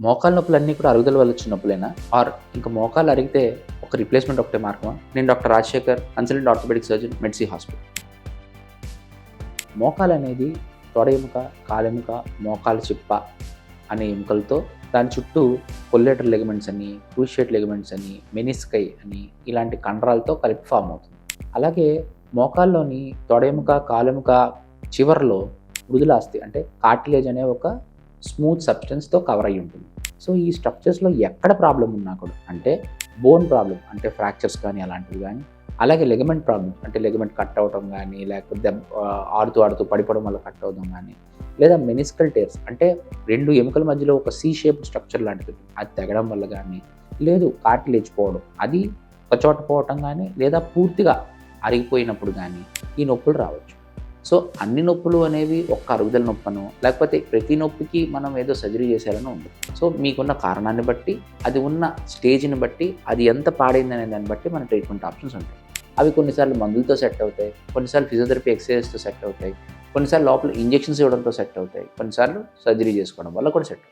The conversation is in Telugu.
మోకాళ్ళ నొప్పులన్నీ కూడా అరుగుదల వల్ల వచ్చిన నొప్పులేనా? ఆర్ ఇంకా మోకాళ్ళు అరిగితే ఒక రిప్లేస్మెంట్ ఒకటే మార్గమా? నేను doctor Rajasekhar, consultant orthopaedic surgeon, మెడ్సీ హాస్పిటల్. మోకాలు అనేది తొడ ఎముక, కాలెముక, మోకాలు చిప్ప అనే ఎముకలతో దాని చుట్టూ కొల్లేటర్ లెగమెంట్స్ అని, క్రూషియేట్ లెగమెంట్స్ అని, మెనిస్కై అని ఇలాంటి కండరాలతో కలిపి ఫామ్ అవుతుంది. అలాగే మోకాల్లోని తొడ ఎముక, కాలెముక చివర్లో మృదులాస్థి అంటే కార్టిలేజ్ అనే ఒక స్మూత్ సబ్స్టెన్స్తో కవర్ అయ్యి ఉంటుంది. సో ఈ స్ట్రక్చర్స్లో ఎక్కడ ప్రాబ్లం ఉన్నా కూడా అంటే బోన్ ప్రాబ్లం అంటే ఫ్రాక్చర్స్ కానీ అలాంటివి కానీ, అలాగే లెగమెంట్ ప్రాబ్లమ్ అంటే లెగమెంట్ కట్ అవడం కానీ, లేకపోతే ఆడుతూ ఆడుతూ పడిపోవడం వల్ల కట్ అవడం కానీ, లేదా మెనిస్కల్ టేర్స్ అంటే రెండు ఎముకల మధ్యలో ఒక సి షేప్ స్ట్రక్చర్ లాంటిది అది తెగడం వల్ల కానీ, లేదు కార్టిలేజ్ పోవడం అది ఒక చోట పోవటం కానీ, లేదా పూర్తిగా అరిగిపోయినప్పుడు కానీ ఈ నొప్పులు రావచ్చు. సో అన్ని నొప్పులు అనేవి ఒక్క అరుగుదల నొప్పనో లేకపోతే ప్రతి నొప్పికి మనం ఏదో సర్జరీ చేసేయాలని ఉంది. సో మీకున్న కారణాన్ని బట్టి, అది ఉన్న స్టేజ్ని బట్టి, అది ఎంత పాడైంది అనే దాన్ని బట్టి మన ట్రీట్మెంట్ ఆప్షన్స్ ఉంటాయి. అవి కొన్నిసార్లు మందులతో సెట్ అవుతాయి, కొన్నిసార్లు ఫిజియోథెరపీ ఎక్సర్సైజెస్తో సెట్ అవుతాయి, కొన్నిసార్లు లోపల ఇంజెక్షన్స్ ఇవ్వడంతో సెట్ అవుతాయి, కొన్నిసార్లు సర్జరీ చేసుకోవడం వల్ల కూడా సెట్ అవుతాయి.